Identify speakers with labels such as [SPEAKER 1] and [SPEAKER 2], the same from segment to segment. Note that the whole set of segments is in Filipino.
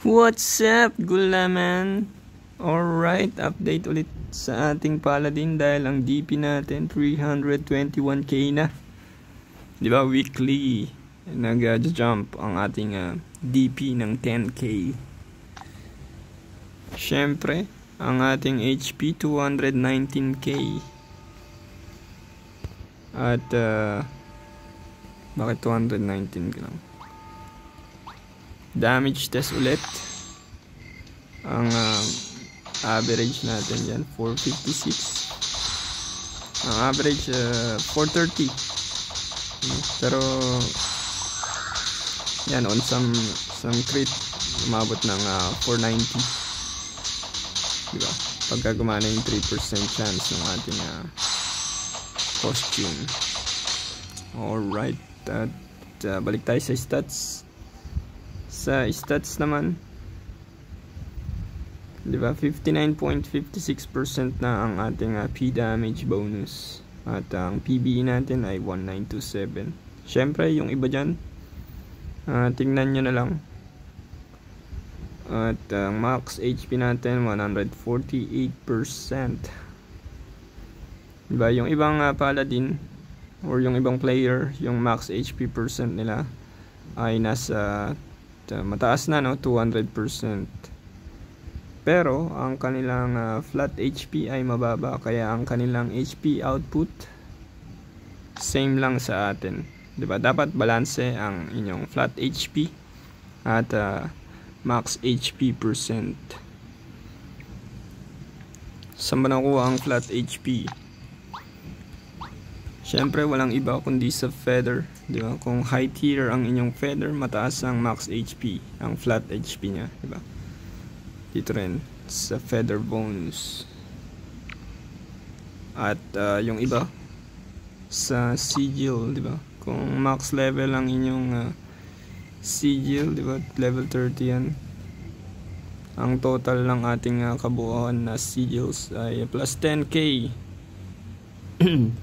[SPEAKER 1] What's up, Gulaman? Alright, update ulit sa ating Paladin dahil ang DP natin 321k na. Di ba, weekly nag-jump ang ating DP ng 10k. Syempre, ang ating HP 219k. At bakit 219 lang? Damage test ulit. Ang average natin yan 456. Ang average 430. Pero yan, on some crit umabot ng 490. Diba? Pagka gumana yung 3% chance ng ating costume. Alright, at balik tayo sa stats. Sa stats naman, diba, 59.56% na ang ating P damage bonus. At ang PBE natin ay 1927. Syempre, yung iba dyan, tingnan nyo na lang. At ang max HP natin 148%. Diba, yung ibang paladin or yung ibang player, yung max HP percent nila ay nasa mataas na, no, 200%. Pero ang kanilang flat HP ay mababa, kaya ang kanilang HP output same lang sa atin. 'Di ba? Dapat balanse ang inyong flat HP at max HP percent. Saan ba nakuha ang flat HP? Siyempre, walang iba kundi sa feather. Di ba? Kung high tier ang inyong feather, mataas ang max HP, ang flat HP niya. Di ba? Dito rin, sa feather bonus. At yung iba, sa sigil. Di ba? Kung max level ang inyong sigil, di ba? Level 30 yan. Ang total ng ating kabuuan na sigils ay plus 10k.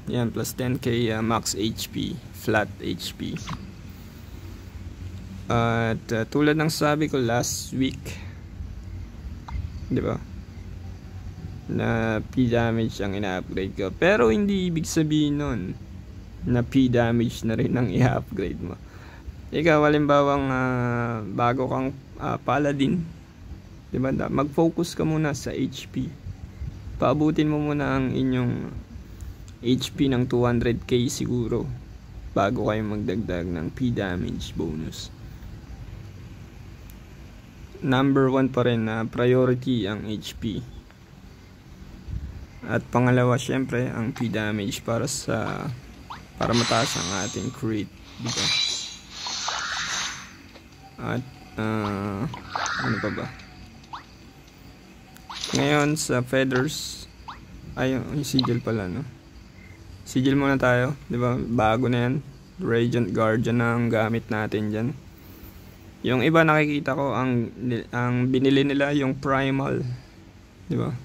[SPEAKER 1] Yan, plus 10k max HP, flat HP. At tulad ng sabi ko last week, di ba, na P damage ang ina-upgrade ko. Pero hindi ibig sabihin nun na P damage na rin ang i-upgrade mo. Ikaw, halimbawang bago kang paladin, di ba, mag-focus ka muna sa HP. Paabutin mo muna ang inyong HP ng 200k siguro bago kayo magdagdag ng P damage bonus. Number 1 pa rin na priority ang HP. At pangalawa, syempre, ang P damage para mataas ang ating crit, diba? At ano pa ba? Ngayon sa feathers, ay yung sigil pala, no? Sigil muna tayo, di ba? Bago na yan. Radiant Guardian na ang gamit natin dyan. Yung iba nakikita ko, ang binili nila yung Primal, di ba?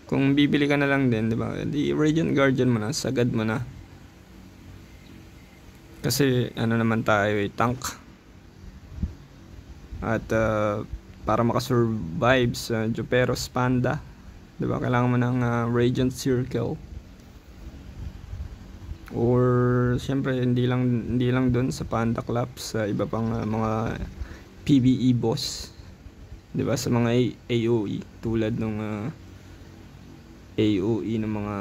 [SPEAKER 1] Kung bibili ka na lang din, di ba? Di Radiant Guardian mo na, sagad mo na. Kasi ano naman tayo, tank. At para makasurvive sa Juperos Panda, di ba? Kailangan mo ng Radiant Circle. Or siyempre hindi lang doon sa Panda Club, sa iba pang mga PvE boss, 'di ba, sa mga AOE tulad nung AOE ng mga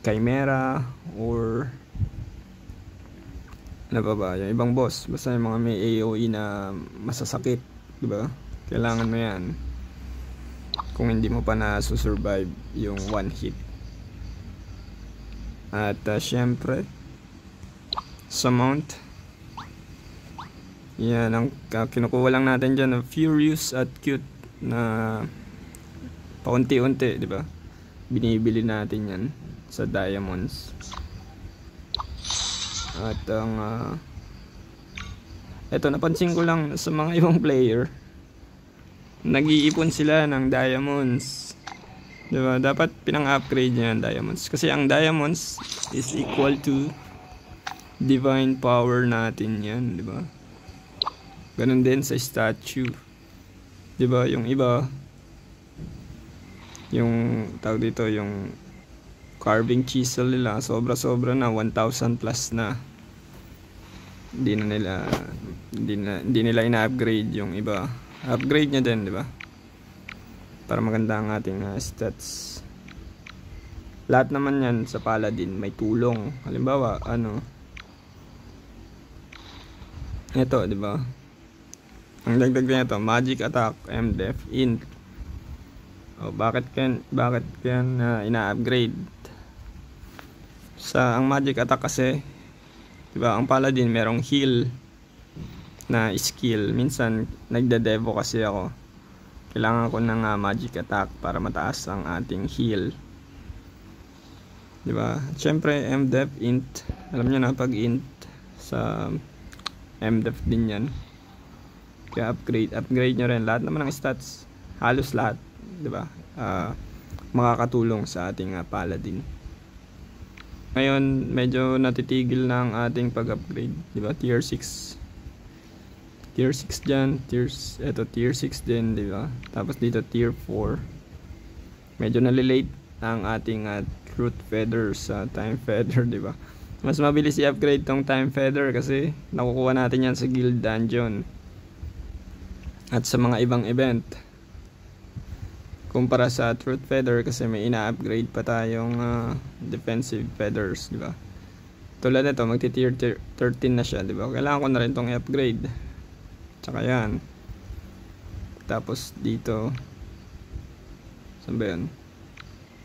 [SPEAKER 1] Chimera or ano ba yung ibang boss, basta yung mga may AOE na masasakit, 'di ba? Kailangan mo 'yan kung hindi mo pa na survive yung one hit. At syempre sa mount, yan ang kinukuha lang natin dyan, Furious at Cute na paunti-unti, di ba? Binibili natin yan sa diamonds. At ang eto, napansin ko lang sa mga ibang player, nag-iipon sila ng diamonds. Diba? Dapat pinang-upgrade niya ang diamonds. Kasi ang diamonds is equal to divine power natin yan. Diba? Ganun din sa statue. 'Di ba? Yung iba, yung tawag dito, yung carving chisel nila, sobra-sobra na 1,000 plus na. Hindi nila ina-upgrade yung iba. Upgrade niya din, 'di ba? Para maganda ang ating stats. Lahat naman 'yan sa Paladin may tulong. Halimbawa, ito, 'di ba? Ang dagdag nito, magic attack, MDef, int. Bakit yan ina-upgrade? Ang magic attack kasi, 'di ba, ang Paladin merong heal na skill. Minsan nagde-devo kasi ako. Kailangan ko ng magic attack para mataas ang ating heal. 'Di ba? Syempre MDef, int. Alam niyo na, pag int sa MDef din 'yan. Kaya upgrade nyo rin lahat naman ng stats. Halos lahat, 'di ba? Makakatulong sa ating Paladin. Ngayon, medyo natitigil na ang ating pag-upgrade, 'di ba? Tier 6. Tier 6 dyan, tier 6 din, 'di ba? Tapos dito tier 4. Medyo nalilate ang ating truth feather sa time feather, 'di ba? Mas mabilis i-upgrade tong time feather kasi nakukuha natin yan sa guild dungeon at sa mga ibang event. Kumpara sa truth feather kasi may ina-upgrade pa tayong defensive feathers, di ba? Tulad nito, magti-tier 13 na siya, di ba? Kailangan ko na rin tong i-upgrade. Tsaka yan. Tapos dito, saan ba yan?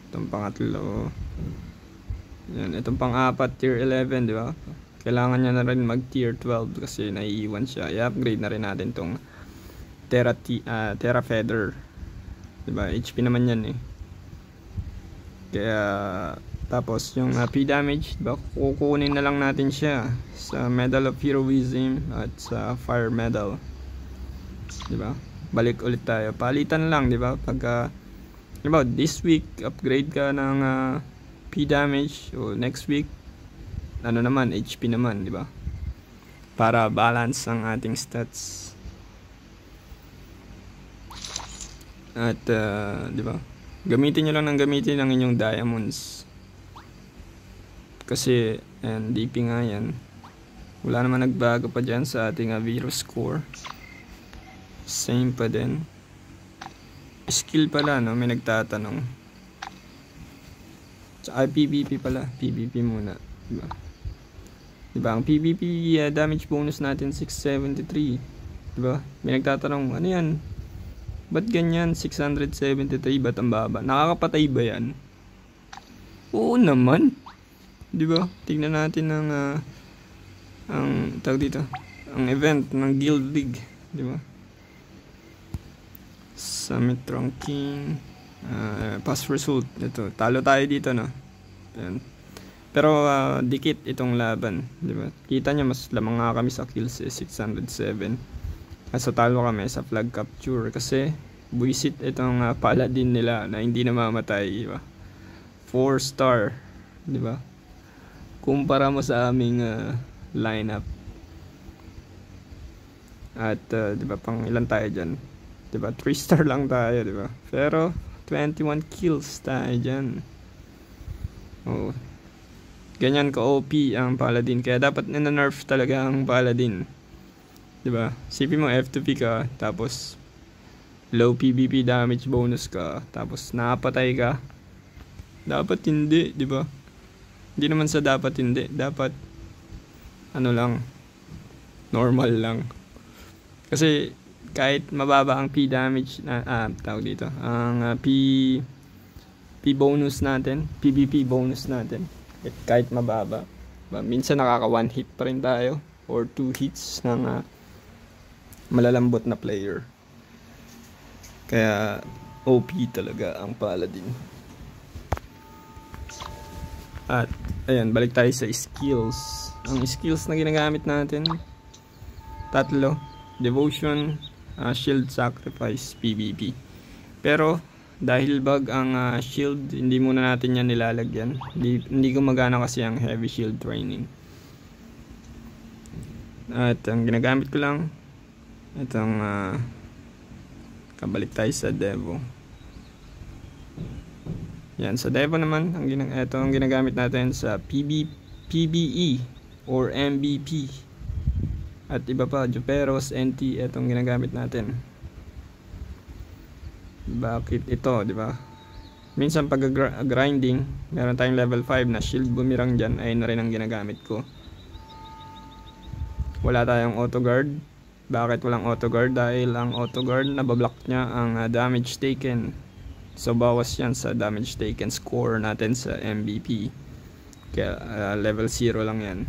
[SPEAKER 1] Itong pangatlo. Yan, itong pang-apat, tier 11, di ba? Kailangan niya na rin mag-tier 12 kasi naiiwan siya. I-upgrade na rin natin tong Terra Feather. Diba? HP naman yan eh. Kaya tapos yung P damage, diba? Kukunin na lang natin siya sa Medal of Heroism at sa Fire Medal. Diba? Balik ulit tayo. Palitan lang, diba? Pagka diba, this week upgrade ka ng P damage, o next week naman HP naman, diba? Para balance ang ating stats. At di ba? Gamitin niyo lang ng gamitin ang inyong diamonds. Kasi DP nga yan. Wala naman nagbago pa diyan sa ating virus score. Same pa din. Skill pala, no? May nagtatanong. Tsaka PvP pala. PvP muna, di ba? Di ba? Ang PvP damage bonus natin 673. Di ba? May nagtatanong, ano yan? Ba't ganyan? 673, ba't ang baba? Nakakapatay ba yan? Oo naman. Di ba? Tignan natin ang tawag dito, ang event ng Guild League, di ba? Summit ranking, past result. Ito, talo tayo dito, no? Ayan. Pero dikit itong laban, di ba? Kita niyo mas lamang nga kami sa kills 607. Kaso talo kami sa flag capture kasi buisit itong Paladin nila na hindi namamatay, di ba? 4-star, di ba? Kumpara mo sa aming lineup. At di ba, pang ilan tayo diyan? Di ba? 3-star lang tayo, di ba? Pero 21 kills tayo diyan. Oh. Ganyan ka OP ang Paladin, kaya dapat na-nerf talaga ang Paladin. Diba? Sipin mo F2P ka, tapos low PvP damage bonus ka, tapos napatay ka. Dapat hindi, diba? Hindi naman sa dapat hindi. Dapat ano lang, normal lang. Kasi kahit mababa ang P damage na tawag dito, ang P bonus natin, PvP bonus natin, kahit mababa, minsan nakaka 1 hit pa rin tayo or 2 hits ng malalambot na player. Kaya OP talaga ang Paladin. At ayan, balik tayo sa skills. Ang skills na ginagamit natin, tatlo: Devotion, Shield Sacrifice, PvP. Pero dahil bug ang shield, hindi muna natin yan nilalagyan. Hindi gumagana kasi ang heavy shield training. At ang ginagamit ko lang itong Kabalik tayo sa Devo. Yan, sa Devo naman, ito ang ginagamit natin sa PBE or MVP. At iba pa, Juperos, NT, itong ginagamit natin. Bakit ito, di ba? Minsan pag grinding, meron tayong level 5 na shield boomerang dyan, ay na rin ang ginagamit ko. Wala tayong auto guard. Bakit walang auto guard? Dahil ang auto guard, nabablock niya ang damage taken. So bawas yan sa damage taken score natin sa MVP. Kaya level 0 lang yan.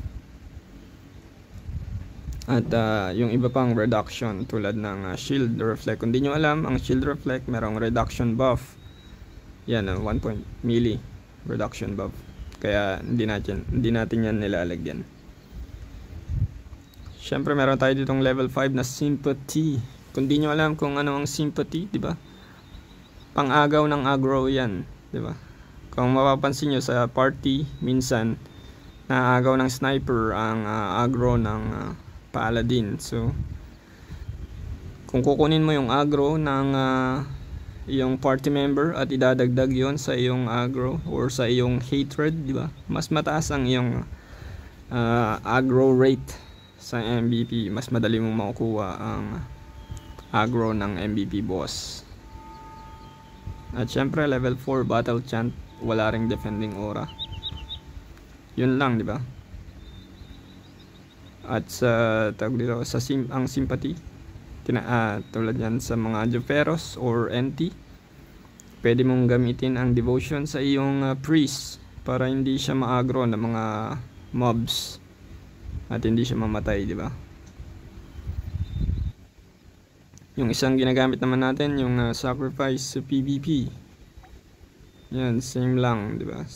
[SPEAKER 1] At yung iba pang reduction tulad ng shield reflect. Kung di nyo alam, ang shield reflect merong reduction buff. Yan, 1 milli reduction buff. Kaya hindi natin yan nilalagyan. Syempre meron tayo ditong level 5 na sympathy. Kung di nyo alam kung ano ang sympathy, di ba? Pang-agaw ng aggro yan, di ba? Kung mapapansin nyo sa party, minsan naagaw ng sniper ang aggro ng paladin. So kung kukunin mo yung aggro ng iyong party member at idadagdag yon sa iyong aggro or sa iyong hatred, di ba? Mas mataas ang iyong aggro rate sa MVP. Mas madali mong makukuha ang aggro ng MVP boss. At syempre level 4 battle chant, wala ring defending aura. Yun lang, di ba? At sa tawag dito sa ang sympathy, tulad yan sa mga Juperos or NT, pwede mong gamitin ang devotion sa iyong priest para hindi siya maagro ng mga mobs at hindi siya mamatay, di ba? Yung isang ginagamit naman natin, yung sacrifice sa PvP. Yan, same lang, di ba?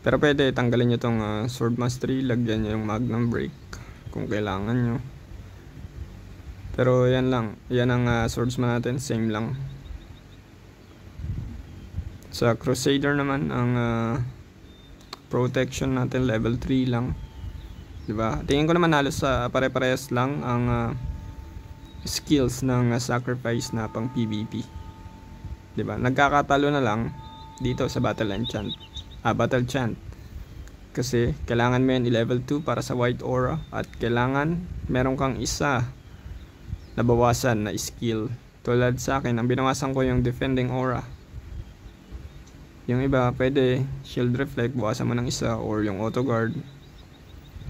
[SPEAKER 1] Pero pwede tanggalin nyo tong sword mastery, lagyan nyo yung magnum break kung kailangan nyo. Pero yan lang, yan ang swordsman natin, same lang. Sa crusader naman, ang protection natin level 3 lang, diba? Tingin ko naman halos pare-parehas lang ang skills ng sacrifice na pang PvP, diba? Nagkakatalo na lang dito sa battle chant kasi kailangan mo yan i-level 2 para sa white aura, at kailangan meron kang isa nabawasan na skill. Tulad sa akin, ang binawasan ko yung defending aura. Yung iba pwede shield reflect, bawasan mo ng isa, or yung auto guard,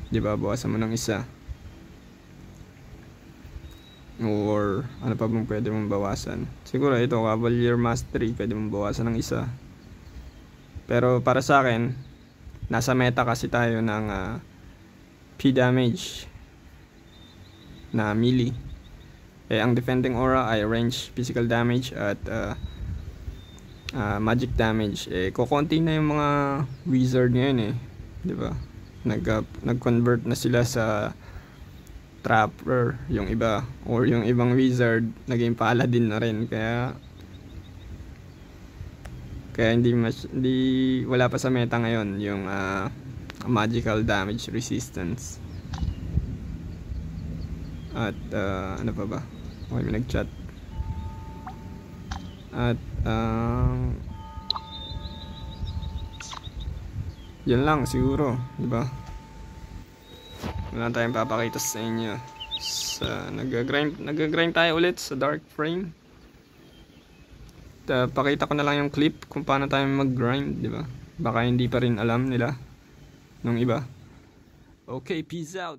[SPEAKER 1] diba, bawasan mo ng isa, or ano pa bang pwede mong bawasan. Siguro ito, Cavalier Mastery, pwede mong bawasan ng isa. Pero para sa akin, nasa meta kasi tayo ng P damage na melee. Ang defending aura ay range physical damage at magic damage. Kukunti na yung mga wizard ngayon, di ba? Nag-convert na sila sa trapper, yung iba, or yung ibang wizard naging paladin na rin. Kaya hindi wala pa sa meta ngayon yung magical damage resistance. At ano pa ba? Okay, may nag-chat. At yan lang siguro, di ba? Wala tayong papakita sa inyo. Nag-grind tayo ulit sa dark frame. Pakita ko na lang yung clip kung paano tayo mag-grind, di ba? Baka hindi pa rin alam nila nung iba. Okay, peace out.